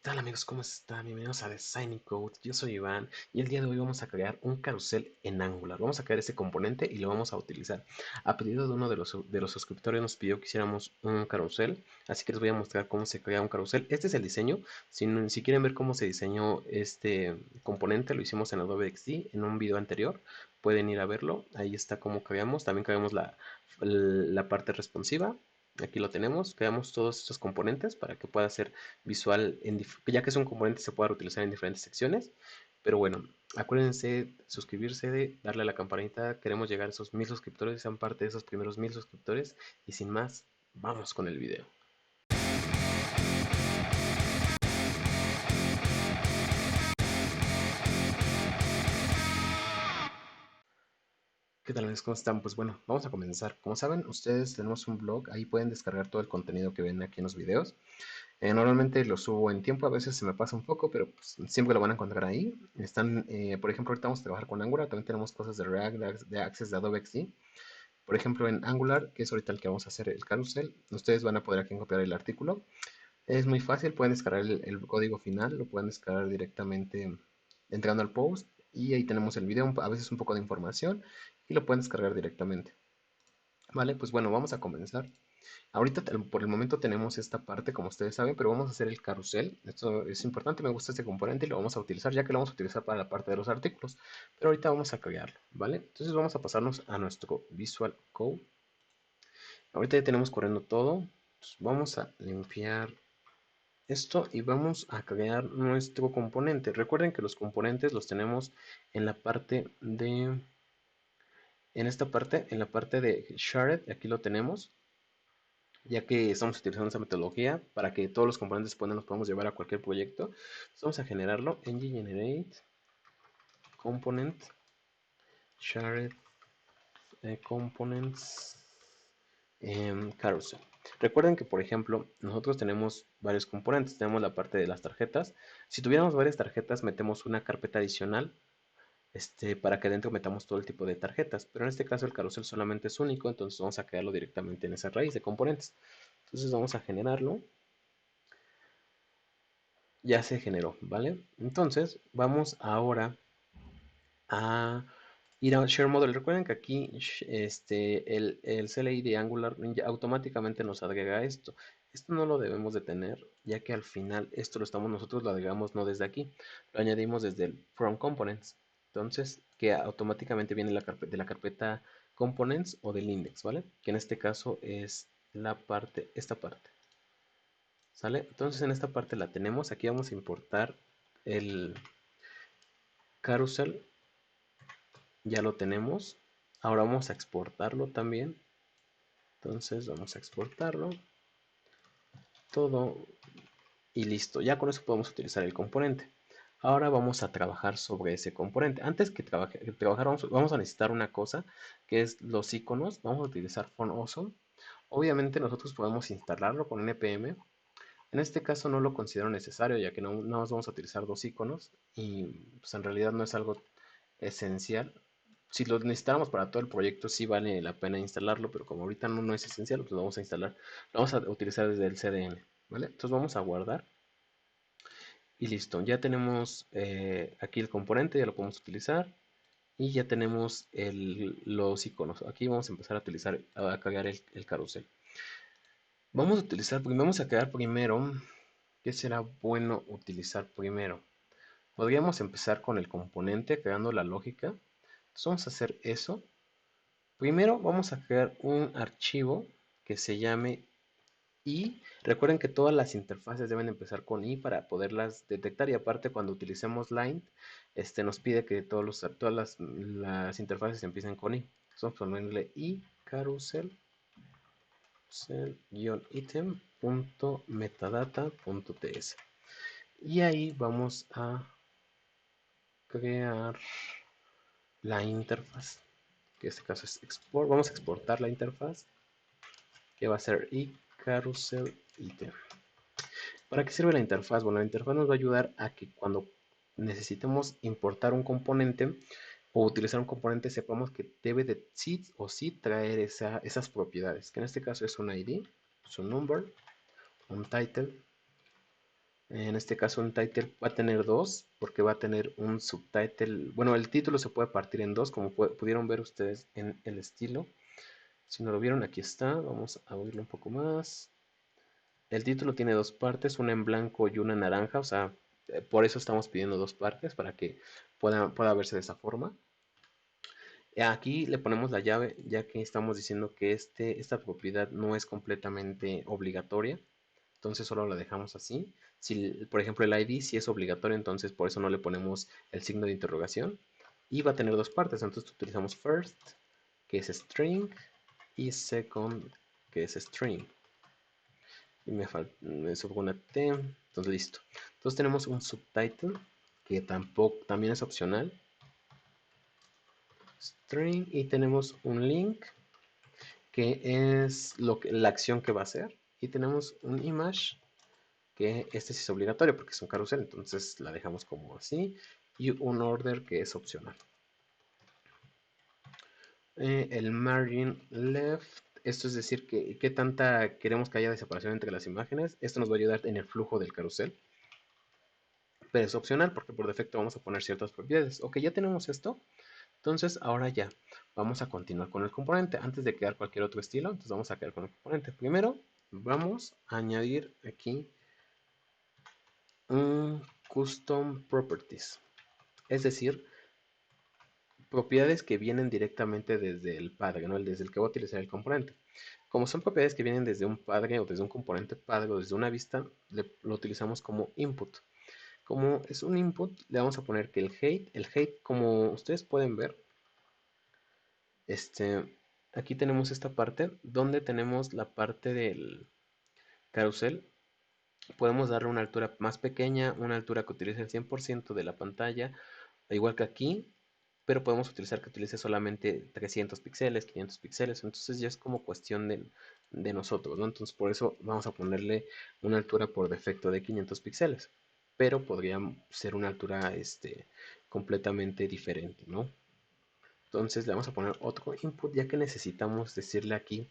¿Tal amigos? ¿Cómo están? Bienvenidos a Design Code. Yo soy Iván y el día de hoy vamos a crear un carrusel en Angular. Vamos a crear ese componente y lo vamos a utilizar. A pedido de uno de los suscriptores nos pidió que hiciéramos un carrusel, así que les voy a mostrar cómo se crea un carrusel. Este es el diseño. Si quieren ver cómo se diseñó este componente, lo hicimos en Adobe XD en un video anterior. Pueden ir a verlo. Ahí está cómo creamos. También creamos la parte responsiva. Aquí lo tenemos, creamos todos estos componentes para que pueda ser visual, ya que es un componente se puede reutilizar en diferentes secciones. Pero bueno, acuérdense suscribirse, darle a la campanita. Queremos llegar a esos 1000 suscriptores, sean parte de esos primeros 1000 suscriptores. Y sin más, vamos con el video. ¿Qué tal amigos? ¿Cómo están? Pues bueno, vamos a comenzar. Como saben, ustedes tenemos un blog, ahí pueden descargar todo el contenido que ven aquí en los videos. Normalmente lo subo en tiempo, a veces se me pasa un poco, pero pues, siempre lo van a encontrar ahí. Están, por ejemplo, ahorita vamos a trabajar con Angular, también tenemos cosas de React, de Access, de Adobe XD. Por ejemplo, en Angular, que es ahorita el que vamos a hacer el carrusel, ustedes van a poder aquí copiar el artículo. Es muy fácil, pueden descargar el código final, lo pueden descargar directamente entrando al post y ahí tenemos el video, a veces un poco de información y lo pueden descargar directamente. Vale, pues bueno, vamos a comenzar. Ahorita por el momento tenemos esta parte, como ustedes saben, pero vamos a hacer el carrusel. Esto es importante, me gusta este componente y lo vamos a utilizar, ya que lo vamos a utilizar para la parte de los artículos. Pero ahorita vamos a crearlo, ¿vale? Entonces vamos a pasarnos a nuestro Visual Code. Ahorita ya tenemos corriendo todo. Entonces vamos a limpiar esto y vamos a crear nuestro componente. Recuerden que los componentes los tenemos en la parte de... en la parte de Shared, aquí lo tenemos, ya que estamos utilizando esa metodología para que todos los componentes los podamos llevar a cualquier proyecto. Entonces vamos a generarlo en generate component shared components carousel. Recuerden que, por ejemplo, nosotros tenemos varios componentes. Tenemos la parte de las tarjetas. Si tuviéramos varias tarjetas, metemos una carpeta adicional para que dentro metamos todo el tipo de tarjetas. Pero en este caso el carrusel solamente es único, entonces vamos a crearlo directamente en esa raíz de componentes. Entonces vamos a generarlo. Ya se generó, ¿vale? Entonces vamos ahora a ir a Share Model. Recuerden que aquí el CLI de Angular ya automáticamente nos agrega esto. Esto no lo debemos de tener, ya que al final esto nosotros lo agregamos no desde aquí, lo añadimos desde el From Components. Entonces, que automáticamente viene de la carpeta Components o del index, ¿vale? Que en este caso es esta parte. ¿Sale? Entonces en esta parte la tenemos. Aquí vamos a importar el carousel. Ya lo tenemos. Ahora vamos a exportarlo también. Entonces vamos a exportarlo. Todo y listo. Ya con eso podemos utilizar el componente. Ahora vamos a trabajar sobre ese componente. Antes que trabajar vamos a necesitar una cosa que es los iconos. Vamos a utilizar Font Awesome. Obviamente nosotros podemos instalarlo con npm. En este caso no lo considero necesario, ya que no nos vamos a utilizar dos iconos y pues en realidad no es algo esencial. Si lo necesitáramos para todo el proyecto sí vale la pena instalarlo, pero como ahorita no es esencial, pues lo vamos a instalar. Lo vamos a utilizar desde el CDN, ¿vale? Entonces vamos a guardar y listo. Ya tenemos aquí el componente, ya lo podemos utilizar y ya tenemos los iconos. Aquí vamos a empezar a cargar el carrusel. Vamos a crear primero. ¿Qué será bueno utilizar primero? Podríamos empezar con el componente creando la lógica. Entonces vamos a hacer eso. Primero vamos a crear un archivo que se llame i. Recuerden que todas las interfaces deben empezar con i para poderlas detectar y aparte cuando utilicemos line, nos pide que todas las interfaces empiecen con i. Entonces vamos a ponerle i carousel item.metadata.ts y ahí vamos a crear la interfaz, que en este caso es export. Vamos a exportar la interfaz, que va a ser iCarousel item. ¿Para qué sirve la interfaz? Bueno, la interfaz nos va a ayudar a que cuando necesitemos importar un componente o utilizar un componente, sepamos que debe de sí o sí traer esas propiedades, que en este caso es un ID, es un number, un title, En este caso un title va a tener dos, porque va a tener un subtitle. Bueno, el título se puede partir en dos, como pudieron ver ustedes en el estilo. Si no lo vieron, aquí está. Vamos a abrirlo un poco más. El título tiene dos partes, una en blanco y una naranja, o sea, por eso estamos pidiendo dos partes, para que pueda verse de esa forma. Aquí le ponemos la llave, ya que estamos diciendo que esta propiedad no es completamente obligatoria, entonces solo la dejamos así. Si, por ejemplo, el ID sí es obligatorio, entonces por eso no le ponemos el signo de interrogación. Y va a tener dos partes, entonces utilizamos first, que es string, y second, que es string. Y me sobró una T, entonces listo. Entonces tenemos un subtitle, que también es opcional, string, y tenemos un link, que es la acción que va a hacer. Y tenemos un image, que este sí es obligatorio porque es un carrusel, entonces la dejamos como así. Y un order que es opcional. El margin left, esto es decir, que qué tanta queremos que haya de separación entre las imágenes. Esto nos va a ayudar en el flujo del carrusel, pero es opcional porque por defecto vamos a poner ciertas propiedades. Ok, ya tenemos esto. Entonces ahora ya vamos a continuar con el componente. Antes de crear cualquier otro estilo, entonces vamos a crear con el componente. Primero vamos a añadir aquí un custom properties, es decir, propiedades que vienen directamente desde el padre, ¿no? Desde el que va a utilizar el componente. Como son propiedades que vienen desde un padre o desde un componente padre o desde una vista, lo utilizamos como input. Como es un input, le vamos a poner que el height, como ustedes pueden ver, aquí tenemos esta parte donde tenemos la parte del carrusel. Podemos darle una altura más pequeña, una altura que utilice el 100% de la pantalla, igual que aquí, pero podemos utilizar que utilice solamente 300 píxeles, 500 píxeles, entonces ya es como cuestión de nosotros, ¿no? Entonces por eso vamos a ponerle una altura por defecto de 500 píxeles, pero podría ser una altura completamente diferente, ¿no? Entonces le vamos a poner otro input, ya que necesitamos decirle aquí,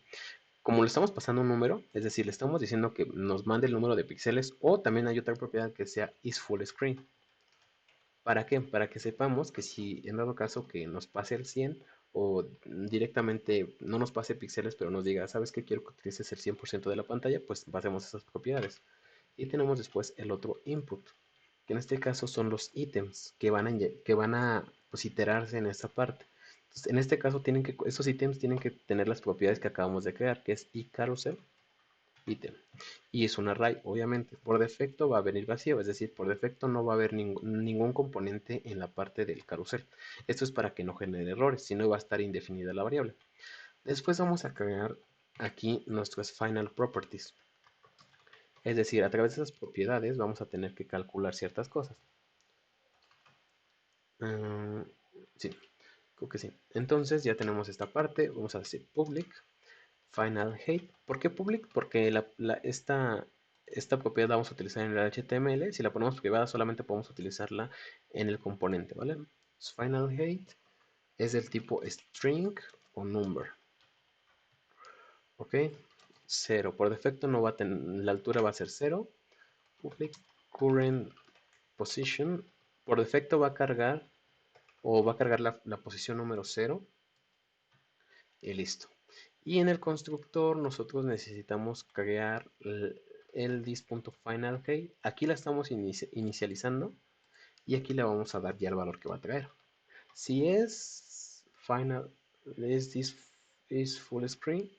como le estamos pasando un número, es decir, le estamos diciendo que nos mande el número de píxeles, o también hay otra propiedad que sea isFullScreen. ¿Para qué? Para que sepamos que si en dado caso que nos pase el 100 o directamente no nos pase píxeles, pero nos diga, ¿sabes qué? Quiero que utilices el 100% de la pantalla, pues pasemos esas propiedades. Y tenemos después el otro input, que en este caso son los ítems que van a pues, iterarse en esta parte. Entonces, en este caso, estos ítems tienen que tener las propiedades que acabamos de crear, que es iCarousel ítem. Y es un array, obviamente. Por defecto va a venir vacío, es decir, por defecto no va a haber ningún componente en la parte del carrusel. Esto es para que no genere errores, si no va a estar indefinida la variable. Después vamos a crear aquí nuestras final properties. Es decir, a través de esas propiedades vamos a tener que calcular ciertas cosas. Sí, creo que sí. Entonces ya tenemos esta parte. Vamos a decir public final height. ¿Por qué public? Porque esta propiedad la vamos a utilizar en el HTML. Si la ponemos privada, solamente podemos utilizarla en el componente, ¿vale? Final height es del tipo string o number. ¿Ok? 0. Por defecto no va a tener, la altura va a ser 0. Public current position. Por defecto va a cargar o va a cargar la posición número 0 y listo. Y en el constructor nosotros necesitamos crear el this.finalKey. Aquí la estamos inicializando y aquí le vamos a dar ya el valor que va a traer. Si es final, es this is full screen,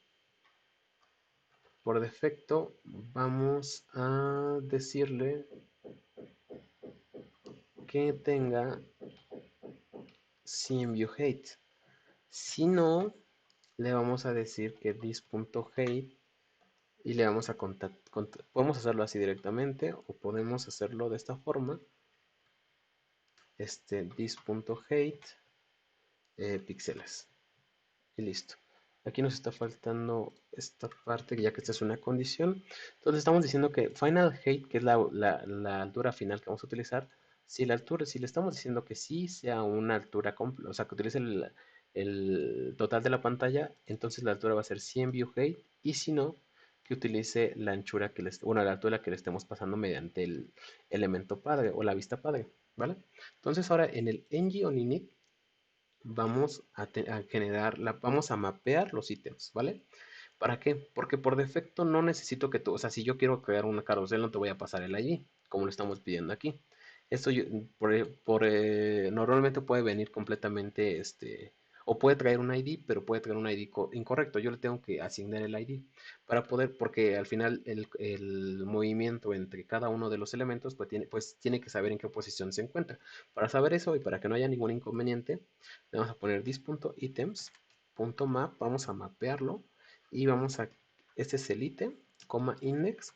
por defecto vamos a decirle que tenga CMViewHeight. Si no, le vamos a decir que this.height y le vamos a podemos hacerlo así directamente o podemos hacerlo de esta forma, this.height píxeles y listo. Aquí nos está faltando esta parte, ya que esta es una condición. Entonces estamos diciendo que final height, que es la altura final que vamos a utilizar, si le estamos diciendo que sí sea una altura completa, o sea, que utilice el total de la pantalla, entonces la altura va a ser 100 view height, y si no, que utilice la anchura bueno, la altura que le estemos pasando mediante el elemento padre o la vista padre, ¿vale? Entonces ahora en el ng on init vamos a generar, vamos a mapear los ítems, ¿vale? ¿Para qué? Porque por defecto no necesito que tú, o sea, si yo quiero crear una carrusel, no te voy a pasar el ID, como lo estamos pidiendo aquí. Esto normalmente puede venir completamente, o puede traer un ID, pero puede traer un ID incorrecto. Yo le tengo que asignar el ID para poder, porque al final el movimiento entre cada uno de los elementos pues tiene que saber en qué posición se encuentra. Para saber eso y para que no haya ningún inconveniente, le vamos a poner this.items.map, vamos a mapearlo y este es el ítem, coma index.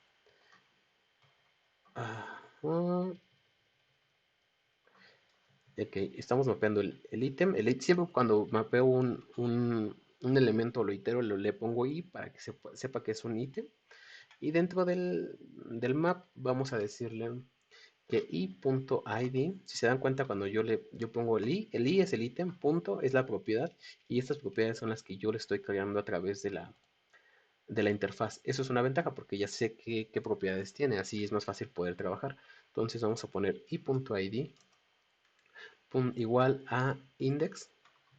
Ok, estamos mapeando el ítem. Siempre cuando mapeo un elemento o lo itero, le pongo i para que sepa que es un ítem. Y dentro del map vamos a decirle que i.id, si se dan cuenta cuando yo pongo el i es el ítem, punto es la propiedad y estas propiedades son las que yo le estoy creando a través de la interfaz. Eso es una ventaja porque ya sé qué propiedades tiene, así es más fácil poder trabajar. Entonces vamos a poner i.id igual a index.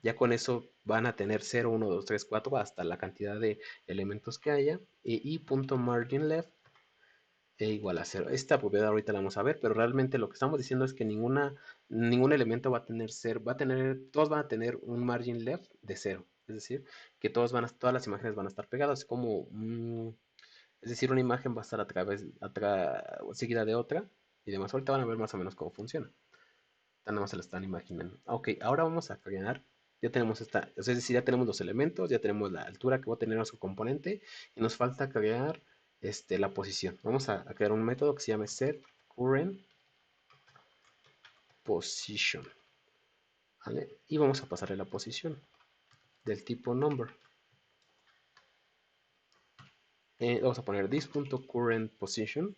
Ya con eso van a tener 0, 1, 2, 3, 4 hasta la cantidad de elementos que haya. Y i.marginLeft igual a 0. Esta propiedad ahorita la vamos a ver, pero realmente lo que estamos diciendo es que ningún elemento va a tener todos van a tener un margin left de 0. Es decir, que todas las imágenes van a estar pegadas. Es decir, una imagen va a estar seguida de otra y demás. Ahorita van a ver más o menos cómo funciona. Nada más se la están imaginando. Ok, ahora vamos a crear. Ya tenemos es decir, ya tenemos los elementos, ya tenemos la altura que va a tener nuestro componente y nos falta crear la posición. Vamos a crear un método que se llame setCurrentPosition, ¿vale? Y vamos a pasarle la posición del tipo number. Vamos a poner this.currentPosition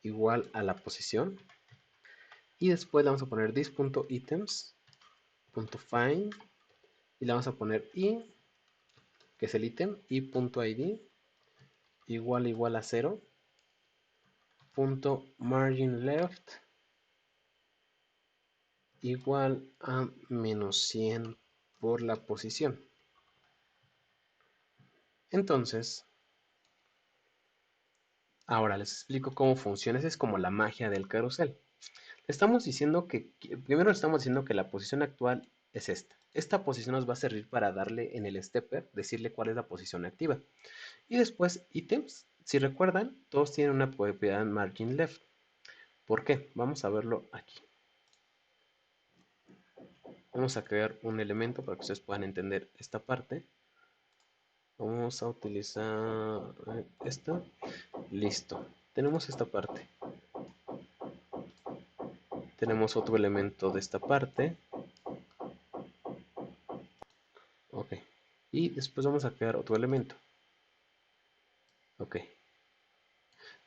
igual a la posición y después le vamos a poner this.items.find y le vamos a poner i, que es el ítem, i.id igual a 0, punto margin left igual a menos 100 por la posición. Entonces, ahora les explico cómo funciona. Esa es como la magia del carrusel. Estamos diciendo primero estamos diciendo que la posición actual es esta. Esta posición nos va a servir para darle en el stepper, decirle cuál es la posición activa. Y después ítems, si recuerdan, todos tienen una propiedad margin left. ¿Por qué? Vamos a verlo aquí. Vamos a crear un elemento para que ustedes puedan entender esta parte. Vamos a utilizar esta. Listo. Tenemos esta parte. Tenemos otro elemento de esta parte. Ok. Y después vamos a crear otro elemento. Ok.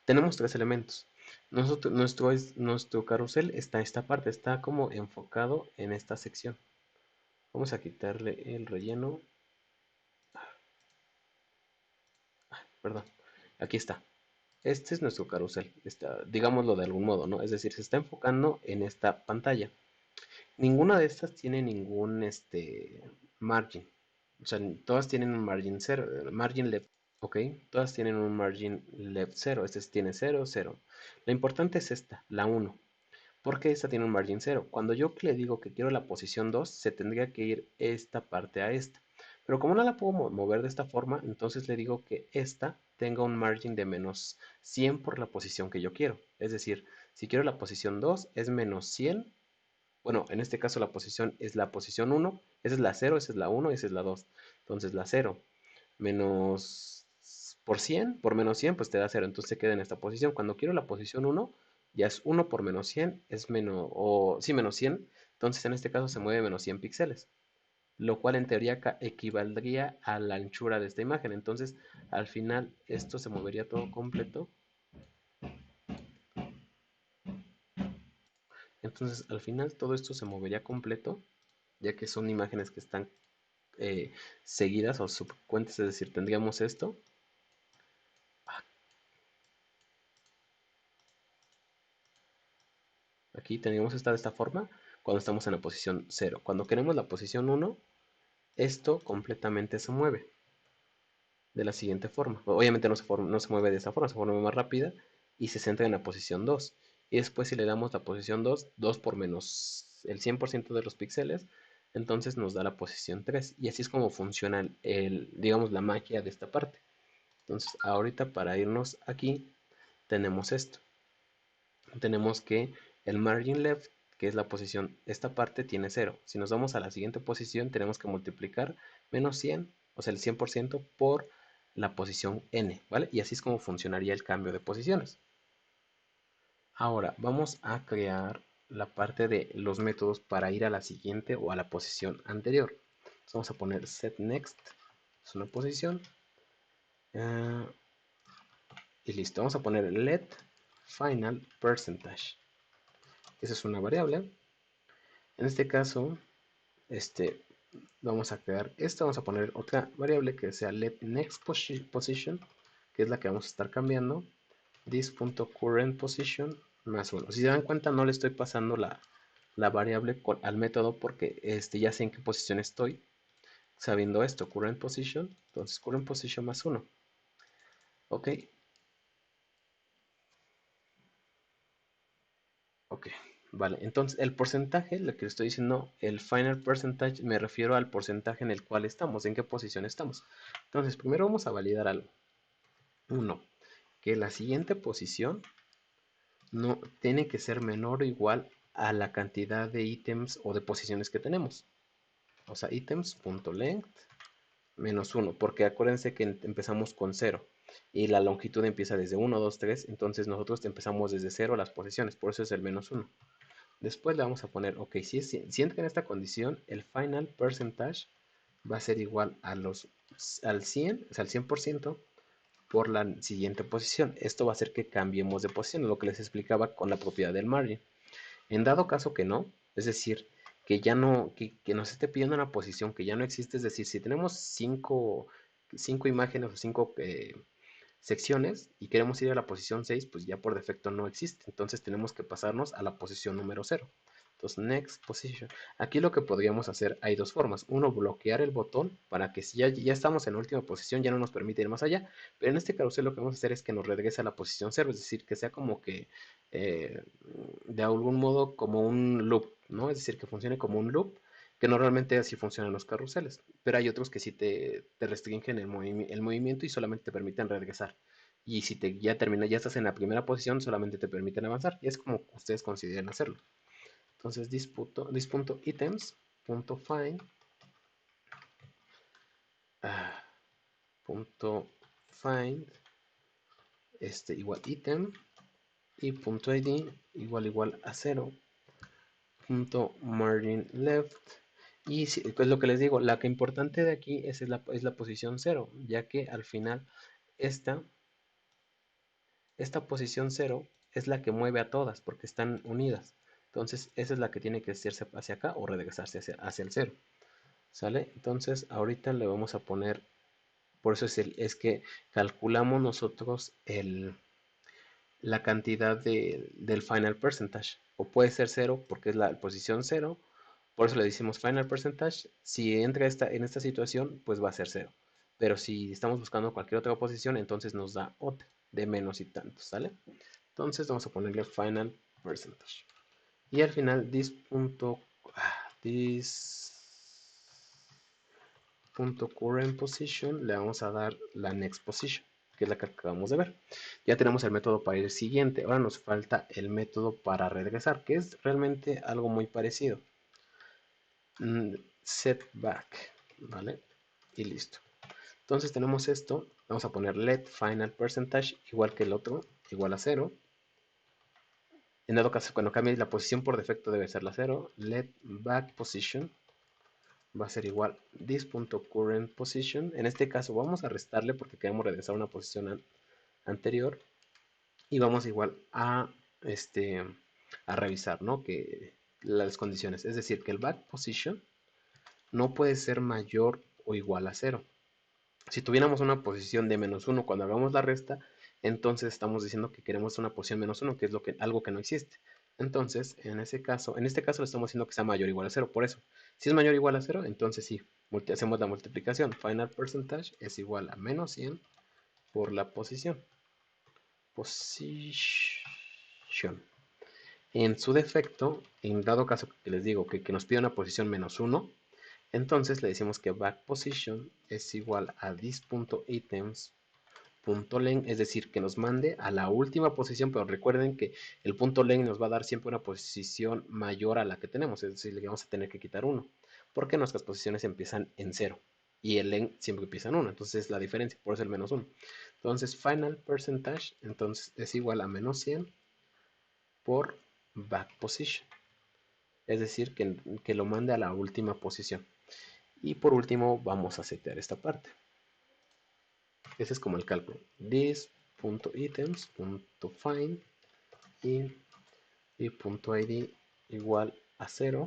Tenemos tres elementos. Nuestro carrusel está en esta parte. Está como enfocado en esta sección. Vamos a quitarle el relleno. Perdón. Aquí está. Este es nuestro carrusel, digámoslo de algún modo, ¿no? Es decir, se está enfocando en esta pantalla. Ninguna de estas tiene ningún margin. O sea, todas tienen un margin 0, margin left, ¿ok? Todas tienen un margin left 0. Este tiene 0, 0. La importante es esta, la 1. Porque esta tiene un margin 0. Cuando yo le digo que quiero la posición 2, se tendría que ir esta parte a esta. Pero como no la puedo mover de esta forma, entonces le digo que esta tenga un margin de menos 100 por la posición que yo quiero. Es decir, si quiero la posición 2 es menos 100. Bueno, en este caso la posición es la posición 1. Esa es la 0, esa es la 1, esa es la 2. Entonces la 0 menos por 100, por menos 100, pues te da 0. Entonces se queda en esta posición. Cuando quiero la posición 1, ya es 1 por menos 100, es menos, sí, menos 100. Entonces en este caso se mueve menos 100 píxeles, lo cual en teoría equivaldría a la anchura de esta imagen. Entonces al final esto se movería todo completo. Entonces al final todo esto se movería completo, ya que son imágenes que están seguidas o subsecuentes, es decir, tendríamos esto Aquí tenemos esta de esta forma cuando estamos en la posición 0. Cuando queremos la posición 1, esto completamente se mueve de la siguiente forma. Obviamente no se mueve de esa forma, se mueve más rápida y se centra en la posición 2. Y después si le damos la posición 2, 2 por menos el 100% de los píxeles, entonces nos da la posición 3. Y así es como funciona digamos, la magia de esta parte. Entonces ahorita para irnos aquí tenemos esto. Tenemos que el margin left, que es la posición, esta parte tiene 0. Si nos vamos a la siguiente posición, tenemos que multiplicar menos 100, o sea, el 100% por la posición n, ¿vale? Y así es como funcionaría el cambio de posiciones. Ahora, vamos a crear la parte de los métodos para ir a la siguiente o a la posición anterior. Entonces vamos a poner set next, es una posición, uh, y listo. Vamos a poner let final percentage. Esa es una variable. En este caso, vamos a crear esto, vamos a poner otra variable que sea let next position, que es la que vamos a estar cambiando, this.current position más 1. Si se dan cuenta, no le estoy pasando la variable al método porque ya sé en qué posición estoy, sabiendo esto, current position, entonces current position más 1. Ok, ok, vale. Entonces el porcentaje, lo que estoy diciendo, el final percentage, me refiero al porcentaje en el cual estamos, en qué posición estamos. Entonces primero vamos a validar algo. Uno, que la siguiente posición no tiene que ser menor o igual a la cantidad de ítems o de posiciones que tenemos. O sea, ítems.length menos 1, porque acuérdense que empezamos con 0 y la longitud empieza desde 1, 2, 3, entonces nosotros empezamos desde 0 las posiciones, por eso es el menos 1. Después le vamos a poner, ok, si entra en esta condición, el final percentage va a ser igual al 100, o sea, al 100% por la siguiente posición. Esto va a hacer que cambiemos de posición, lo que les explicaba con la propiedad del margin. En dado caso que no, es decir, que ya no, que nos esté pidiendo una posición que ya no existe, es decir, si tenemos cinco imágenes o cinco secciones y queremos ir a la posición 6, pues ya por defecto no existe. Entonces tenemos que pasarnos a la posición número 0. Entonces, next position. Aquí lo que podríamos hacer, hay dos formas. Uno, bloquear el botón para que si ya estamos en la última posición, ya no nos permite ir más allá. Pero en este carrusel lo que vamos a hacer es que nos regrese a la posición 0, es decir, que sea como que eh, de algún modo como un loop, ¿no? Es decir, que funcione como un loop, que normalmente así funcionan los carruseles, pero hay otros que sí te restringen el movimiento y solamente te permiten regresar. Y si ya estás en la primera posición, solamente te permiten avanzar. Y es como ustedes consideren hacerlo. Entonces, this.items.find punto find igual item y punto id igual a 0 punto margin left. Y pues lo que les digo, la que importante de aquí es la posición 0, ya que al final esta, esta posición 0 es la que mueve a todas porque están unidas. Entonces esa es la que tiene que hacerse hacia acá o regresarse hacia el 0. ¿Sale? Entonces ahorita le vamos a poner, por eso es que calculamos nosotros la cantidad del final percentage. O puede ser 0 porque es la posición 0. Por eso le decimos final percentage. Si entra en esta situación, pues va a ser 0. Pero si estamos buscando cualquier otra posición, entonces nos da otra de menos y tantos, ¿sale? Entonces vamos a ponerle final percentage. Y al final this.current position le vamos a dar la next position, que es la que acabamos de ver. Ya tenemos el método para ir siguiente. Ahora nos falta el método para regresar, que es realmente algo muy parecido. Setback, ¿vale? Y listo. Entonces tenemos esto. Vamos a poner let final percentage igual que el otro, igual a 0. En dado caso, cuando cambie la posición por defecto debe ser la 0. Let back position va a ser igual this.current position. En este caso vamos a restarle porque queremos regresar a una posición anterior. Y vamos igual a revisar, ¿no? Que las condiciones. Es decir, que el back position no puede ser mayor o igual a 0. Si tuviéramos una posición de menos 1 cuando hagamos la resta, entonces estamos diciendo que queremos una posición menos 1, que es algo que no existe. Entonces, en este caso le estamos diciendo que sea mayor o igual a cero. Por eso, si es mayor o igual a cero, entonces sí, hacemos la multiplicación. Final percentage es igual a menos 100 por la posición. Position. En su defecto, en dado caso que les digo que nos pida una posición menos 1, entonces le decimos que back position es igual a this.items.len, es decir, que nos mande a la última posición, pero recuerden que el punto len nos va a dar siempre una posición mayor a la que tenemos, es decir, le vamos a tener que quitar 1, porque nuestras posiciones empiezan en 0 y el len siempre empieza en 1, entonces es la diferencia, por eso el menos 1. Entonces, final percentage entonces es igual a menos 100 por back position, es decir, que lo mande a la última posición. Y por último, vamos a setear esta parte. Ese es como el cálculo. This.items.find y punto .id igual a 0.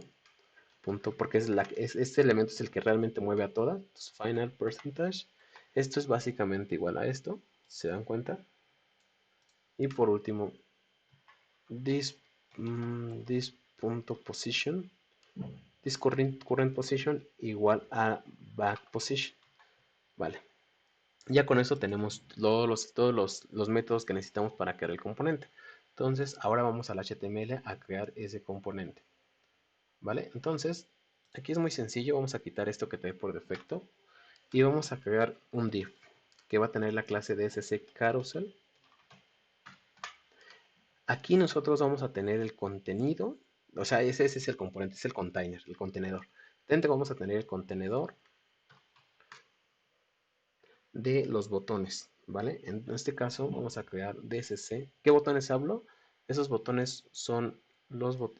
Porque este elemento es el que realmente mueve a todas. Entonces, final percentage. Esto es básicamente igual a esto. ¿Se dan cuenta? Y por último, this.position. This current position igual a back position. Vale. Ya con eso tenemos todos los métodos que necesitamos para crear el componente. Entonces, ahora vamos al HTML a crear ese componente. ¿Vale? Entonces, aquí es muy sencillo. Vamos a quitar esto que trae por defecto. Y vamos a crear un div que va a tener la clase DSC Carousel. Aquí nosotros vamos a tener el contenido. O sea, ese es el componente, es el container, el contenedor. Dentro vamos a tener el contenedor de los botones, ¿vale? En este caso vamos a crear DSC. ¿Qué botones hablo? Esos botones son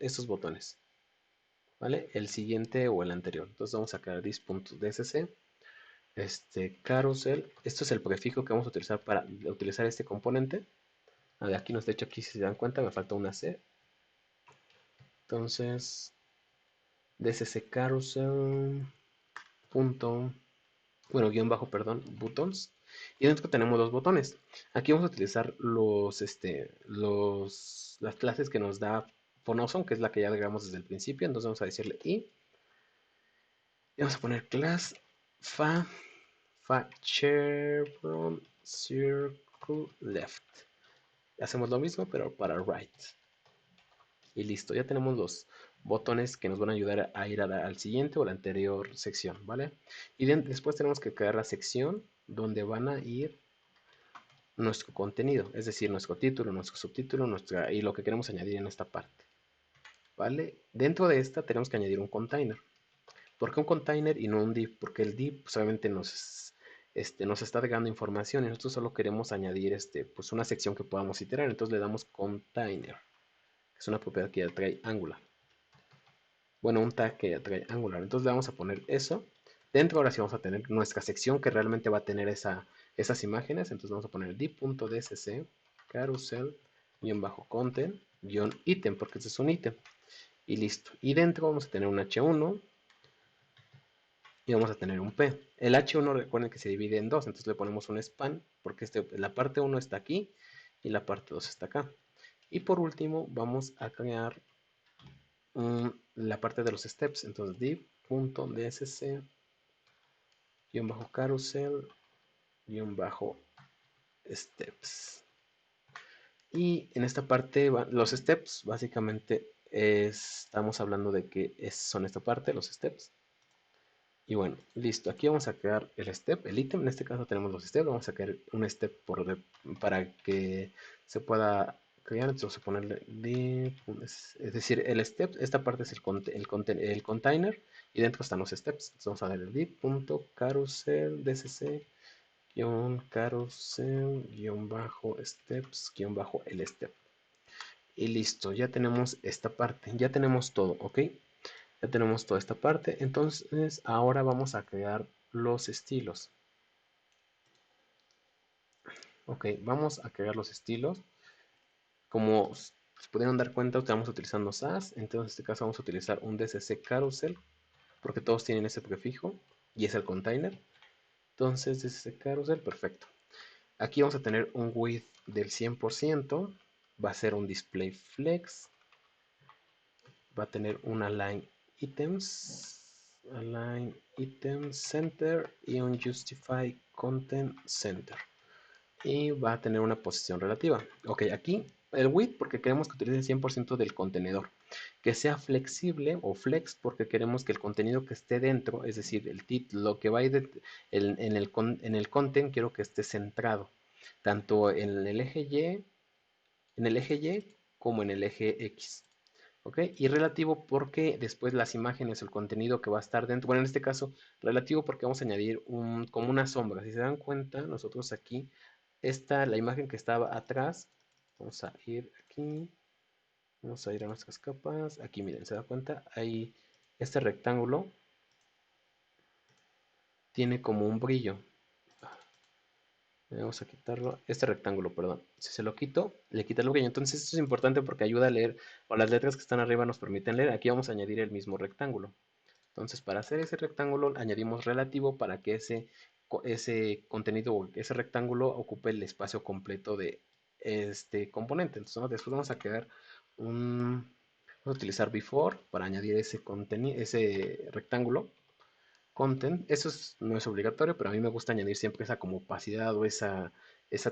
estos botones, ¿vale? El siguiente o el anterior. Entonces vamos a crear this.dsc, carousel. Esto es el prefijo que vamos a utilizar para utilizar este componente. Aquí de hecho aquí si se dan cuenta me falta una C. Entonces dsc carousel punto bueno, guión bajo, perdón, buttons. Y dentro tenemos los botones. Aquí vamos a utilizar las clases que nos da Phonoson, que es la que ya agregamos desde el principio. Entonces vamos a decirle y vamos a poner class chevron circle left. Hacemos lo mismo, pero para right. Y listo, ya tenemos los botones que nos van a ayudar a ir al siguiente o la anterior sección, ¿vale? Y después tenemos que crear la sección donde van a ir nuestro contenido, es decir, nuestro título, nuestro subtítulo, y lo que queremos añadir en esta parte, ¿vale? Dentro de esta tenemos que añadir un container. ¿Por qué un container y no un div? Porque el div pues, obviamente nos está agregando información y nosotros solo queremos añadir pues una sección que podamos iterar, entonces le damos container, que es una propiedad que ya trae Angular. Bueno, un tag que ya trae Angular. Entonces le vamos a poner eso. Dentro ahora sí vamos a tener nuestra sección que realmente va a tener esas imágenes. Entonces vamos a poner div.dsc carousel-content-item porque este es un ítem. Y listo. Y dentro vamos a tener un h1 y vamos a tener un p. El h1 recuerden que se divide en dos. Entonces le ponemos un span porque la parte 1 está aquí y la parte 2 está acá. Y por último vamos a crear la parte de los steps. Entonces div.dsc carousel steps. Y en esta parte los steps básicamente estamos hablando de que son esta parte, los steps. Y bueno, listo. Aquí vamos a crear el step, el ítem. En este caso tenemos los steps. Vamos a crear un step para que se pueda crear. Entonces vamos a ponerle es decir, el step. Esta parte es el container y dentro están los steps. Entonces vamos a dar el div.carousel dsc carousel-steps el step. Y listo, ya tenemos esta parte. Ya tenemos todo, ¿ok? Ya tenemos toda esta parte. Entonces ahora vamos a crear los estilos. Ok, vamos a crear los estilos. Como se pudieron dar cuenta, estamos utilizando SAS. Entonces en este caso vamos a utilizar un DCC carousel. Porque todos tienen ese prefijo. Y es el container. Entonces DCC carousel, perfecto. Aquí vamos a tener un width del 100%. Va a ser un display flex. va a tener un align items center y un justify content center. Y va a tener una posición relativa. Ok, aquí el width porque queremos que utilice el 100% del contenedor. Que sea flexible o flex porque queremos que el contenido que esté dentro, es decir, el título que va a ir en el content, quiero que esté centrado. Tanto en el eje Y como en el eje X. ¿Ok? Y relativo porque después las imágenes o el contenido que va a estar dentro, bueno, en este caso, relativo porque vamos a añadir como una sombra. Si se dan cuenta, nosotros aquí, la imagen que estaba atrás, vamos a ir aquí, vamos a ir a nuestras capas, aquí miren, se da cuenta, ahí este rectángulo tiene como un brillo. Vamos a quitarlo, este rectángulo, perdón. Si se lo quito, le quita el brillo. Entonces esto es importante porque ayuda a leer, o las letras que están arriba nos permiten leer. Aquí vamos a añadir el mismo rectángulo. Entonces, para hacer ese rectángulo, añadimos relativo para que ese contenido o ese rectángulo ocupe el espacio completo de este componente. Entonces, después vamos a crear vamos a utilizar before para añadir ese rectángulo. Content, no es obligatorio, pero a mí me gusta añadir siempre esa como opacidad o esa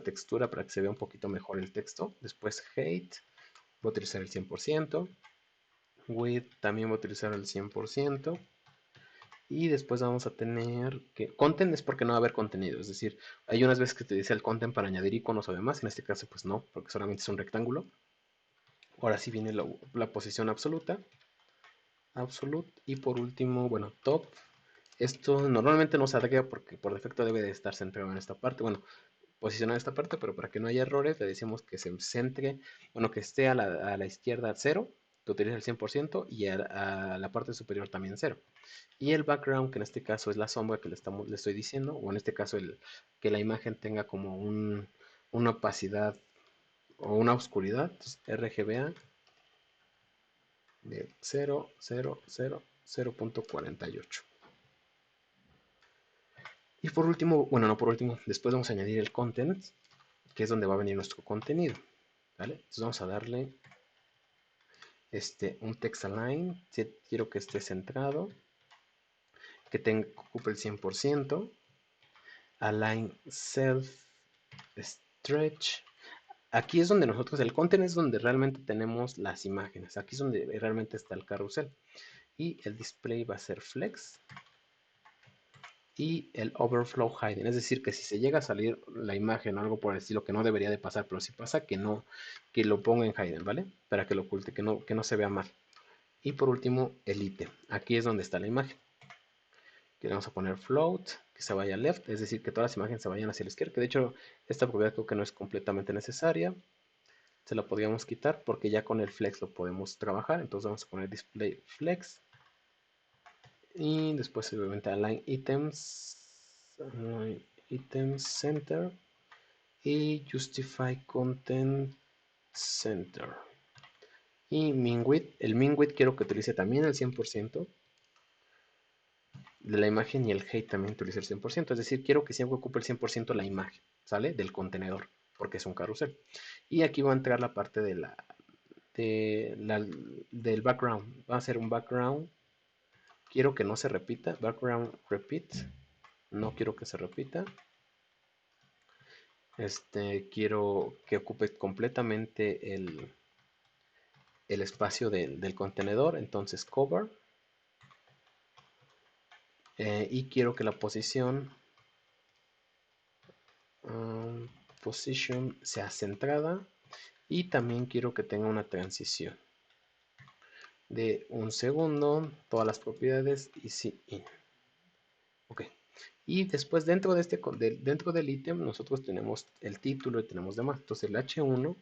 textura para que se vea un poquito mejor el texto. Después, height, voy a utilizar el 100%. Width también voy a utilizar el 100%. Y después vamos a tener que content es porque no va a haber contenido, es decir, hay unas veces que te dice el content para añadir iconos o demás, en este caso pues no, porque solamente es un rectángulo. Ahora sí viene la posición absoluta, y por último, bueno, top. Esto normalmente no se agrega porque por defecto debe de estar centrado en esta parte, bueno, posicionado en esta parte, pero para que no haya errores le decimos que se centre, bueno, que esté a la izquierda 0, que utilice el 100% y a la parte superior también 0. Y el background, que en este caso es la sombra que le estoy diciendo, o en este caso que la imagen tenga como una opacidad o una oscuridad, entonces RGBA de 0.48. Y por último, bueno, no por último, después vamos a añadir el content, que es donde va a venir nuestro contenido. ¿Vale? Entonces vamos a darle un text align, si quiero que esté centrado, que ocupe el 100%, align self stretch. Aquí es donde nosotros, el content es donde realmente tenemos las imágenes. Aquí es donde realmente está el carrusel. Y el display va a ser flex. Y el overflow hidden. Es decir, que si se llega a salir la imagen o algo por el estilo que no debería de pasar, pero si pasa, que lo ponga en hidden, ¿vale? Para que lo oculte, que no se vea mal. Y por último, el ítem. Aquí es donde está la imagen. Que vamos a poner float, que se vaya left, es decir, que todas las imágenes se vayan hacia la izquierda. Que de hecho, esta propiedad creo que no es completamente necesaria. Se la podríamos quitar porque ya con el flex lo podemos trabajar. Entonces vamos a poner display flex. Y después obviamente align items center y justify content center. Y el min width quiero que utilice también el 100% de la imagen y el height también utilice el 100%. Es decir, quiero que siempre ocupe el 100% la imagen, ¿sale? Del contenedor, porque es un carrusel. Y aquí va a entrar la parte del background. Va a ser un background. Quiero que no se repita. Background repeat. No quiero que se repita. Quiero que ocupe completamente el espacio del contenedor. Entonces cover. Y quiero que la posición position sea centrada. Y también quiero que tenga una transición de un segundo, todas las propiedades y sí, in. Ok. Y después dentro dentro del ítem nosotros tenemos el título y tenemos demás. Entonces el H1 lo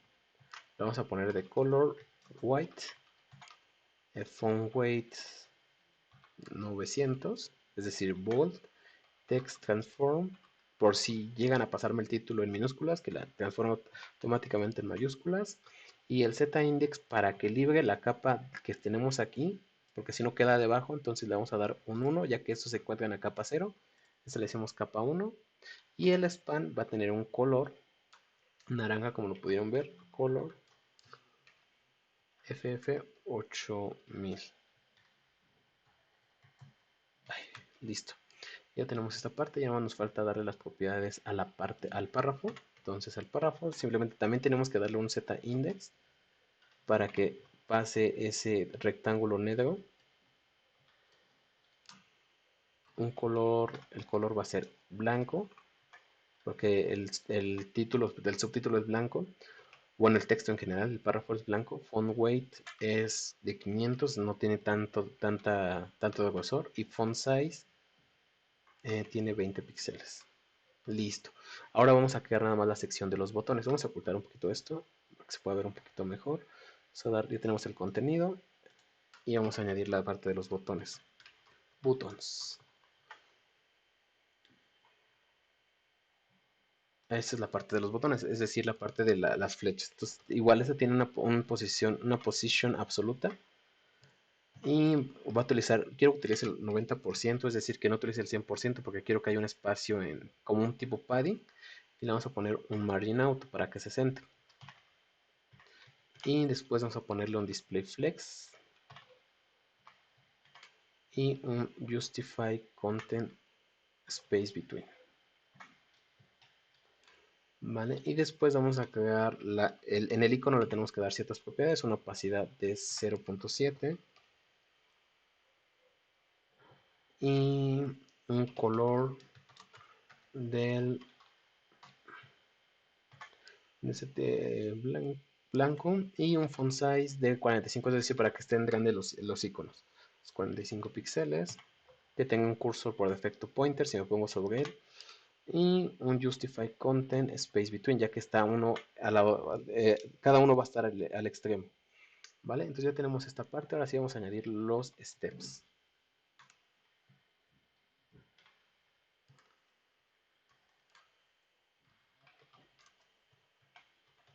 vamos a poner de color white, el font weight 900, es decir, bold, text transform, por si llegan a pasarme el título en minúsculas, que la transforma automáticamente en mayúsculas, y el z-index para que libre la capa que tenemos aquí, porque si no queda debajo, entonces le vamos a dar un 1, ya que esto se encuentra en la capa 0, este le decimos capa 1, y el span va a tener un color naranja, como lo pudieron ver, color FF8000. Listo. Ya tenemos esta parte, ya no nos falta darle las propiedades a la parte, al párrafo. Entonces al párrafo simplemente también tenemos que darle un z-index para que pase ese rectángulo negro. Un color, el color va a ser blanco, porque el título del subtítulo es blanco. Bueno, el texto en general, el párrafo es blanco. Font weight es de 500, no tiene tanto de grosor. Y font size tiene 20 píxeles. Listo. Ahora vamos a crear nada más la sección de los botones. Vamos a ocultar un poquito esto para que se pueda ver un poquito mejor. Ya tenemos el contenido y vamos a añadir la parte de los botones. Buttons. Esta es la parte de los botones, es decir, la parte de las flechas. Entonces, igual esta tiene una posición absoluta. Y va a utilizar, quiero que utilice el 90%, es decir, que no utilice el 100% porque quiero que haya un espacio como un tipo padding. Y le vamos a poner un margin out para que se centre. Y después vamos a ponerle un display flex y un justify content space between. Vale, y después vamos a crear en el icono le tenemos que dar ciertas propiedades, una opacidad de 0.7 y un color del blanco y un font size de 45, es decir, para que estén grandes los iconos. 45 píxeles, que tenga un cursor por defecto pointer, si me pongo sobre él, y un justify content space between, ya que está cada uno va a estar al extremo. ¿Vale? Entonces ya tenemos esta parte, ahora sí vamos a añadir los steps.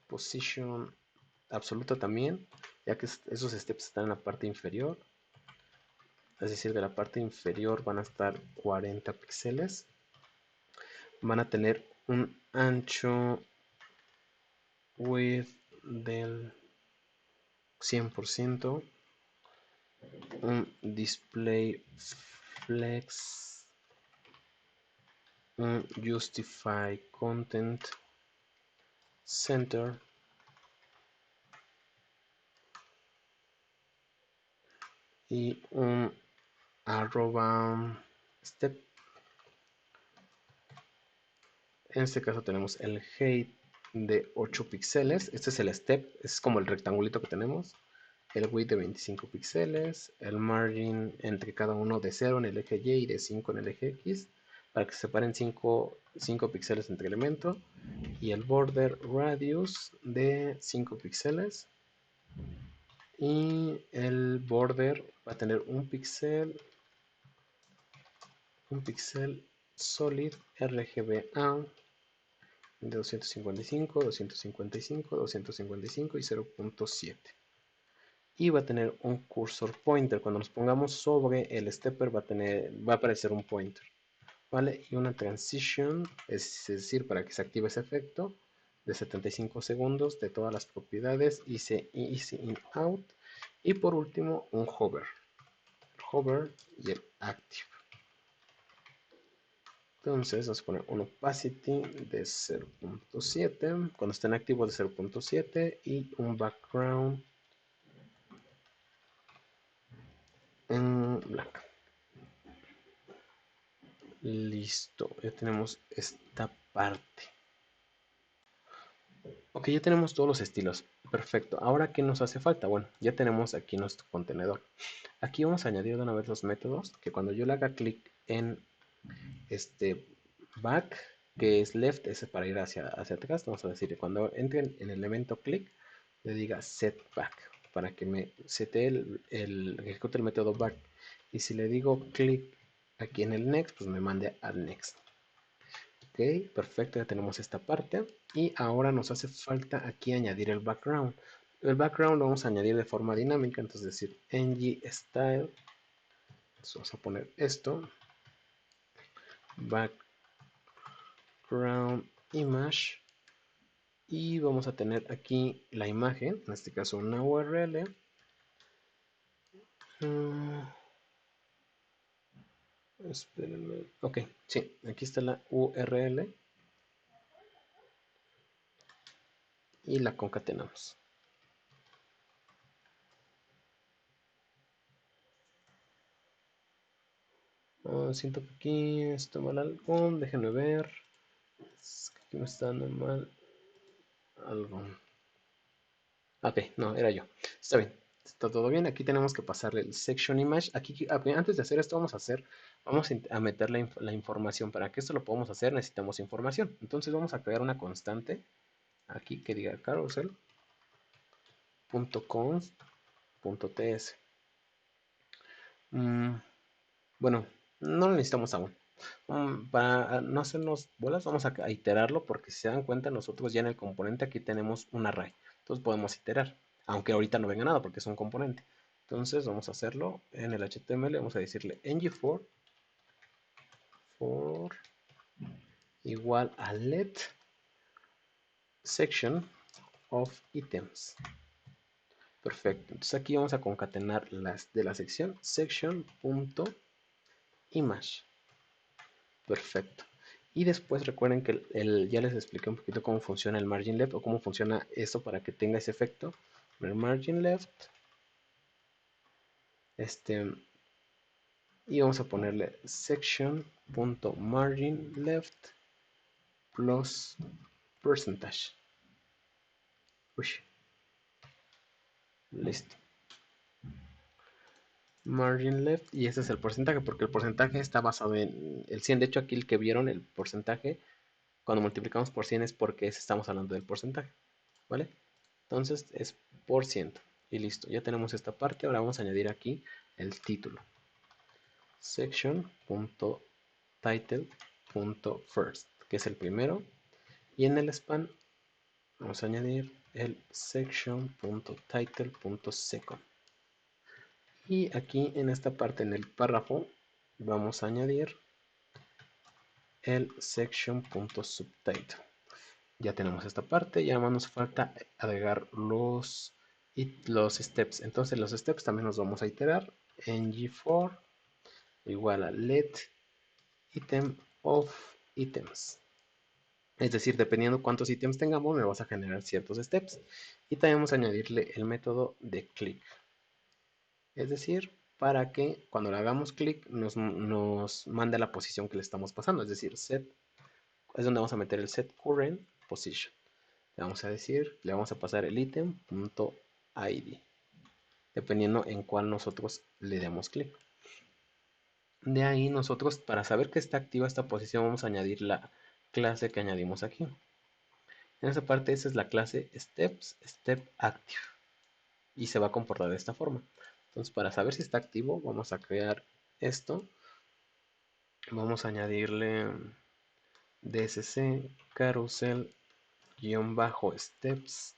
Position absoluta también, ya que esos steps están en la parte inferior. Es decir, de la parte inferior van a estar 40 píxeles. Van a tener un ancho width del 100%. Un display flex. Un justify content center. Y un arroba step. En este caso tenemos el height de 8 píxeles. Este es el step, es como el rectangulito que tenemos. El width de 25 píxeles. El margin entre cada uno de 0 en el eje Y y de 5 en el eje X. Para que se separen 5 píxeles entre elementos. Y el border radius de 5 píxeles. Y el border va a tener un píxel solid RGBA de 255, 255, 255 y 0.7. Y va a tener un cursor pointer. Cuando nos pongamos sobre el stepper va a aparecer un pointer. ¿Vale? Y una transition, es decir, para que se active ese efecto, de 75 segundos de todas las propiedades, easy in out. Y por último, un hover. Hover y el active. Entonces vamos a poner un opacity de 0.7 cuando estén activos de 0.7 y un background en blanco. Listo, ya tenemos esta parte. Ok, ya tenemos todos los estilos. Perfecto. Ahora, ¿qué nos hace falta? Bueno, ya tenemos aquí nuestro contenedor. Aquí vamos a añadir de una vez los métodos que cuando yo le haga clic en este back, que es left, ese para ir hacia atrás, vamos a decir que cuando entren en el elemento click, le diga set back para que me sete ejecute el método back. Y si le digo clic aquí en el next, pues me mande al next. Ok, perfecto, ya tenemos esta parte. Y ahora nos hace falta aquí añadir el background. El background lo vamos a añadir de forma dinámica, entonces decir ng style. Entonces vamos a poner esto. Background image. Y vamos a tener aquí la imagen, en este caso una URL. Mm, espérenme. Ok, sí, aquí está la URL y la concatenamos. Siento que aquí está mal algo. Déjenme ver. Es que aquí me está dando mal algo. Ok, no, era yo. Está bien. Está todo bien. Aquí tenemos que pasarle el section image. Aquí, antes de hacer esto, vamos a meter la información. Para que esto lo podamos hacer, necesitamos información. Entonces vamos a crear una constante aquí que diga carousel.const.ts. Bueno, no lo necesitamos aún. Para no hacernos bolas, vamos a iterarlo porque si se dan cuenta, nosotros ya en el componente aquí tenemos un array. Entonces podemos iterar, aunque ahorita no venga nada porque es un componente. Entonces vamos a hacerlo en el HTML, vamos a decirle ng for igual a let section of items. Perfecto. Entonces aquí vamos a concatenar las de la sección section.image. Perfecto. Y después recuerden que ya les expliqué un poquito cómo funciona el margin left o cómo funciona esto para que tenga ese efecto. El margin left, y vamos a ponerle section.margin left plus percentage. Uy, listo. Margin left, y ese es el porcentaje, porque el porcentaje está basado en el 100. De hecho, aquí el que vieron el porcentaje, cuando multiplicamos por 100 es porque estamos hablando del porcentaje, ¿vale? Entonces es por ciento. Y listo, ya tenemos esta parte. Ahora vamos a añadir aquí el título. Section.title.first, que es el primero. Y en el span vamos a añadir el section.title.second. Y aquí en esta parte, en el párrafo, vamos a añadir el section.subtitle. Ya tenemos esta parte, ya más nos falta agregar los steps. Entonces los steps también los vamos a iterar en ng4 igual a let item of items. Es decir, dependiendo cuántos ítems tengamos, me vas a generar ciertos steps. Y también vamos a añadirle el método de click. Es decir, para que cuando le hagamos clic nos mande la posición que le estamos pasando. Es decir, set es donde vamos a meter el set current position. Le vamos a decir, le vamos a pasar el item.id, dependiendo en cuál nosotros le demos clic. De ahí nosotros, para saber que está activa esta posición, vamos a añadir la clase que añadimos aquí. En esa parte, esa es la clase steps, step active, y se va a comportar de esta forma. Entonces, para saber si está activo, vamos a crear esto. Vamos a añadirle dsc carousel steps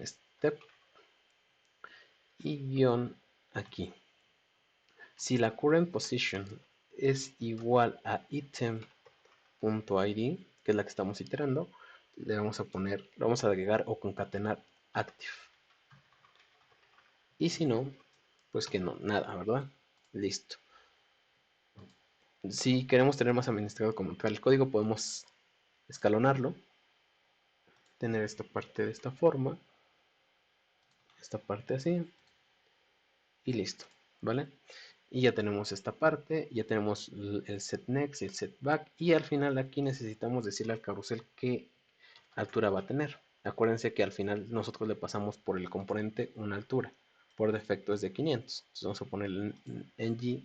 step y guión aquí. Si la current position es igual a item.id, que es la que estamos iterando, le vamos a agregar o concatenar active. Y si no, pues que no, nada, ¿verdad? Listo. Si queremos tener más administrado como tal el código, podemos escalonarlo, tener esta parte de esta forma, esta parte así, y listo, ¿vale? Y ya tenemos esta parte, ya tenemos el set next y el set back, y al final aquí necesitamos decirle al carrusel qué altura va a tener. Acuérdense que al final nosotros le pasamos por el componente una altura, por defecto es de 500. Entonces vamos a poner ng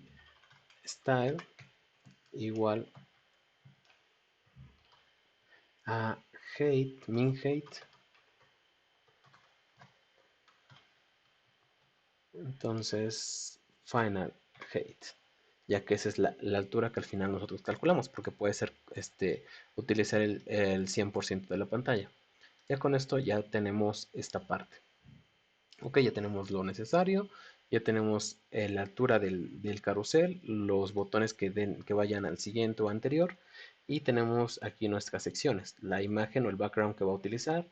style igual a height, min height. Entonces final height, ya que esa es la altura que al final nosotros calculamos, porque puede ser utilizar el 100% de la pantalla. Ya con esto ya tenemos esta parte. Ok, ya tenemos lo necesario, ya tenemos la altura del carrusel, los botones que vayan al siguiente o anterior, y tenemos aquí nuestras secciones, la imagen o el background que va a utilizar,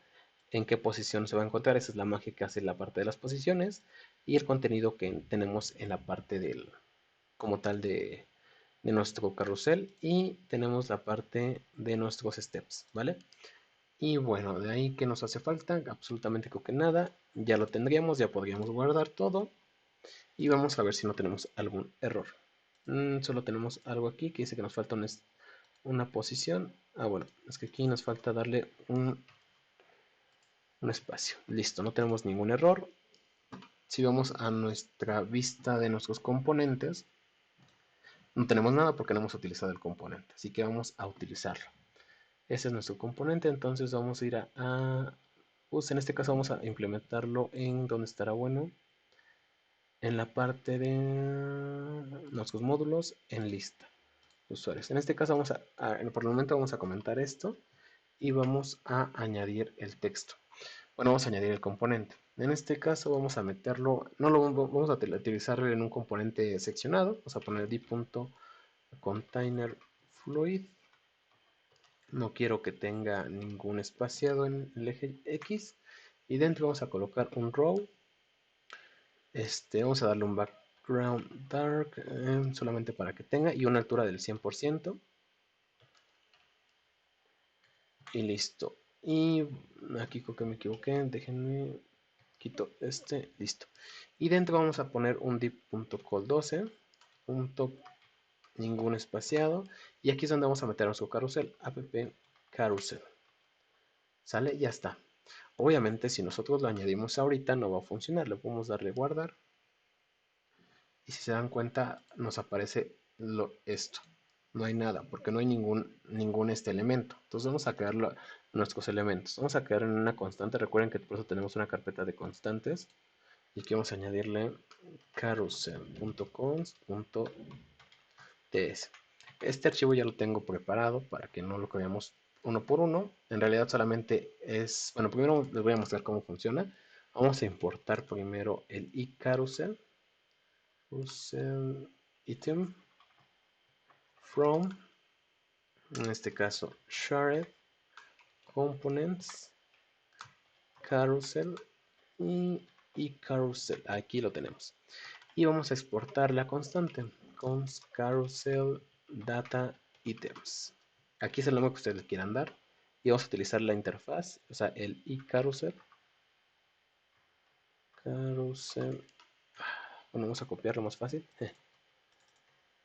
en qué posición se va a encontrar, esa es la magia que hace la parte de las posiciones, y el contenido que tenemos en la parte del, como tal de nuestro carrusel, y tenemos la parte de nuestros steps, ¿vale? Y bueno, de ahí que nos hace falta, absolutamente creo que nada, ya lo tendríamos, ya podríamos guardar todo y vamos a ver si no tenemos algún error. Solo tenemos algo aquí que dice que nos falta una posición. Ah, bueno, es que aquí nos falta darle un espacio. Listo, no tenemos ningún error. Si vamos a nuestra vista de nuestros componentes, no tenemos nada porque no hemos utilizado el componente, así que vamos a utilizarlo. Ese es nuestro componente, entonces vamos a ir pues en este caso vamos a implementarlo en donde estará bueno, en la parte de nuestros módulos en lista usuarios. En este caso por el momento vamos a comentar esto y vamos a añadir el texto. Bueno, vamos a añadir el componente. En este caso vamos a meterlo, no lo vamos a utilizarlo en un componente seccionado. Vamos a poner d.containerFluid. No quiero que tenga ningún espaciado en el eje X. Y dentro vamos a colocar un row. Vamos a darle un background dark solamente para que tenga y una altura del 100%. Y listo. Y aquí creo que me equivoqué. Déjenme quito listo. Y dentro vamos a poner un div.col12. Punto ningún espaciado. Y aquí es donde vamos a meter nuestro carrusel. App carrusel. ¿Sale? Ya está. Obviamente si nosotros lo añadimos ahorita no va a funcionar. Le podemos darle guardar. Y si se dan cuenta nos aparece esto. No hay nada porque no hay ningún elemento. Entonces vamos a crear nuestros elementos. Vamos a crear en una constante. Recuerden que por eso tenemos una carpeta de constantes. Y aquí vamos a añadirle carousel.const.ts. Este archivo ya lo tengo preparado para que no lo creamos uno por uno. En realidad solamente es, bueno, primero les voy a mostrar cómo funciona. Vamos a importar primero el iCarousel. Carousel item from, en este caso, shared components carousel y carousel. Aquí lo tenemos. Y vamos a exportar la constante const carousel data items. Aquí es el nombre que ustedes le quieran dar. Y vamos a utilizar la interfaz, o sea, el iCarousel. Carousel. Bueno, vamos a copiarlo más fácil.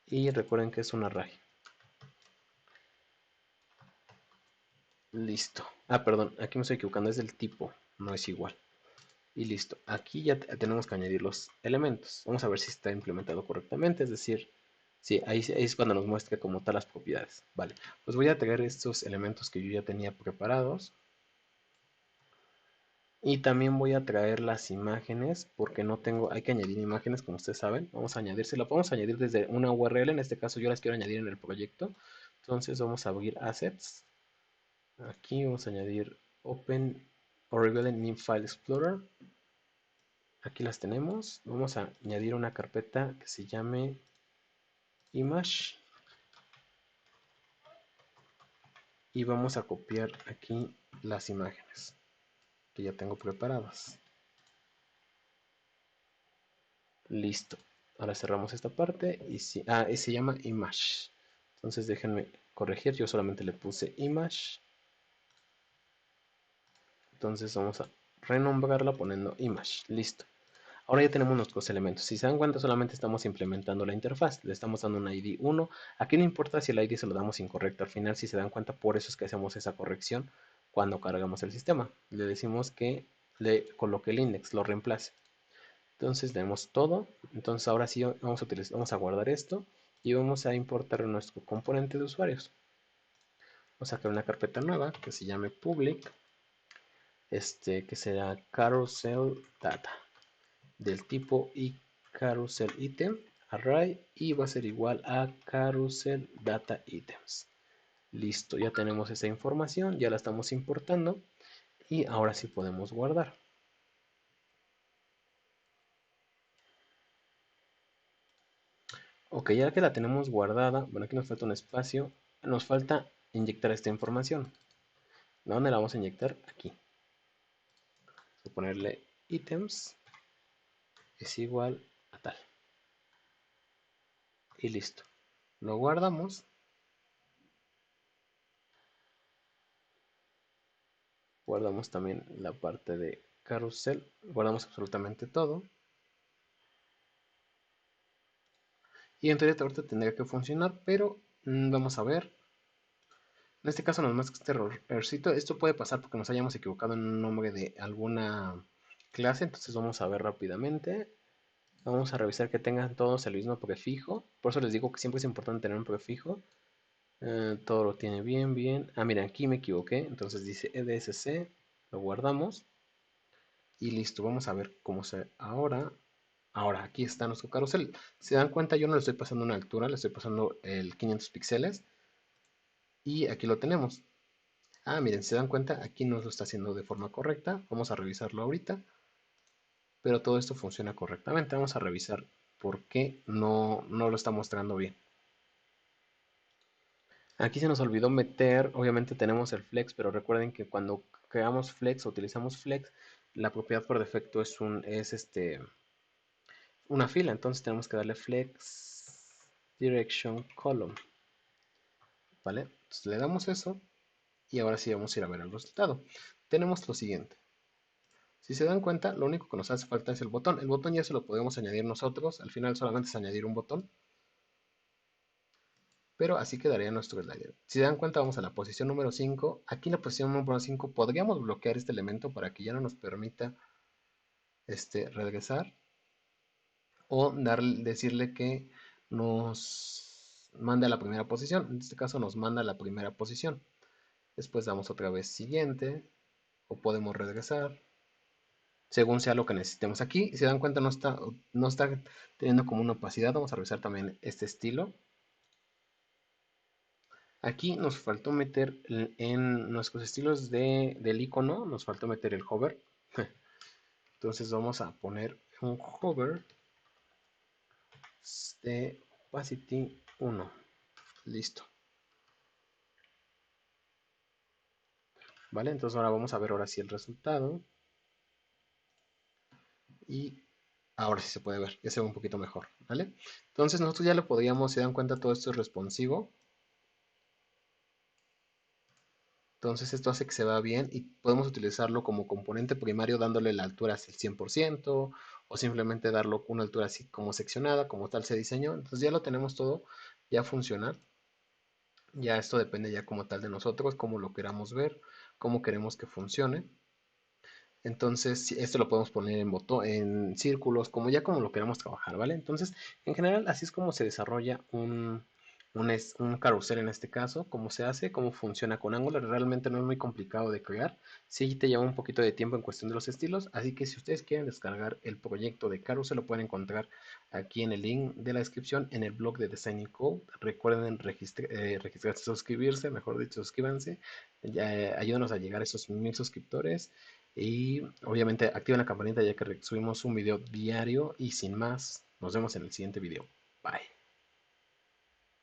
Y recuerden que es un array. Listo. Ah, perdón, aquí me estoy equivocando, es del tipo, no es igual. Y listo. Aquí ya tenemos que añadir los elementos. Vamos a ver si está implementado correctamente, es decir, sí, ahí es cuando nos muestra como tal las propiedades. Vale, pues voy a traer estos elementos que yo ya tenía preparados. Y también voy a traer las imágenes porque no tengo, hay que añadir imágenes como ustedes saben. Vamos a añadir, la podemos añadir desde una URL, en este caso yo las quiero añadir en el proyecto. Entonces vamos a abrir Assets. Aquí vamos a añadir Open o Reveal New File Explorer. Aquí las tenemos. Vamos a añadir una carpeta que se llame Image. Y vamos a copiar aquí las imágenes que ya tengo preparadas. Listo. Ahora cerramos esta parte y se llama Image. Entonces déjenme corregir. Yo solamente le puse Image. Entonces vamos a renombrarla poniendo Image. Listo. Ahora ya tenemos nuestros elementos. Si se dan cuenta, solamente estamos implementando la interfaz. Le estamos dando un ID 1. Aquí no importa si el ID se lo damos incorrecto. Al final, si se dan cuenta, por eso es que hacemos esa corrección cuando cargamos el sistema. Le decimos que le coloque el index, lo reemplace. Entonces tenemos todo. Entonces ahora sí vamos a guardar esto y vamos a importar nuestro componente de usuarios. Vamos a crear una carpeta nueva que se llame public, que será carousel data, del tipo y carousel item array, y va a ser igual a carousel data items. Listo, ya tenemos esa información, ya la estamos importando y ahora sí podemos guardar. Ok, ya que la tenemos guardada, bueno, aquí nos falta un espacio, nos falta inyectar esta información. ¿Dónde la vamos a inyectar? Aquí. Vamos a ponerle items es igual a tal. Y listo. Lo guardamos. Guardamos también la parte de carrusel. Guardamos absolutamente todo. Y en teoría ahorita tendría que funcionar, pero vamos a ver. En este caso nos muestra este errorcito. Esto puede pasar porque nos hayamos equivocado en un nombre de alguna clase. Entonces vamos a ver rápidamente. Vamos a revisar que tengan todos el mismo prefijo. Por eso les digo que siempre es importante tener un prefijo. Todo lo tiene bien, bien. Ah, mira, aquí me equivoqué. Entonces dice EDSC. Lo guardamos. Y listo. Vamos a ver cómo se... Ahora, aquí está nuestro carrusel. Si se dan cuenta, yo no le estoy pasando una altura. Le estoy pasando el 500 píxeles. Y aquí lo tenemos. Ah, miren, si se dan cuenta, aquí no lo está haciendo de forma correcta. Vamos a revisarlo ahorita. Pero todo esto funciona correctamente. Vamos a revisar por qué no lo está mostrando bien. Aquí se nos olvidó meter, obviamente tenemos el flex, pero recuerden que cuando creamos flex o utilizamos flex, la propiedad por defecto es una fila. Entonces tenemos que darle flex direction column. ¿Vale? Entonces le damos eso y ahora sí vamos a ir a ver el resultado. Tenemos lo siguiente. Si se dan cuenta, lo único que nos hace falta es el botón. El botón ya se lo podemos añadir nosotros. Al final solamente es añadir un botón. Pero así quedaría nuestro slider. Si se dan cuenta, vamos a la posición número 5. Aquí en la posición número 5 podríamos bloquear este elemento para que ya no nos permita regresar. O decirle que nos mande a la primera posición. En este caso nos manda a la primera posición. Después damos otra vez siguiente. O podemos regresar según sea lo que necesitemos. Aquí, si se dan cuenta, no está teniendo como una opacidad. Vamos a revisar también este estilo. Aquí nos faltó meter en nuestros estilos del icono, nos faltó meter el hover. Entonces vamos a poner un hover de opacity 1. Listo. ¿Vale? Entonces ahora vamos a ver ahora sí el resultado. Y ahora sí se puede ver, ya se ve un poquito mejor. ¿Vale? Entonces nosotros ya lo podríamos, se dan cuenta, todo esto es responsivo. Entonces esto hace que se vea bien y podemos utilizarlo como componente primario dándole la altura así el 100% o simplemente darlo una altura así como seccionada, como tal se diseñó. Entonces ya lo tenemos todo, ya funciona. Ya esto depende ya como tal de nosotros, cómo lo queramos ver, cómo queremos que funcione. Entonces esto lo podemos poner en círculos, como lo queramos trabajar, ¿vale? Entonces, en general, así es como se desarrolla un carrusel en este caso, cómo se hace, cómo funciona con Angular. Realmente no es muy complicado de crear. Sí te lleva un poquito de tiempo en cuestión de los estilos, así que si ustedes quieren descargar el proyecto de carrusel, lo pueden encontrar aquí en el link de la descripción, en el blog de Designing Code. Recuerden registrarse, suscribirse, mejor dicho, suscríbanse. Ayúdanos a llegar a esos 1000 suscriptores. Y obviamente activen la campanita ya que subimos un video diario. Y sin más, nos vemos en el siguiente video. Bye.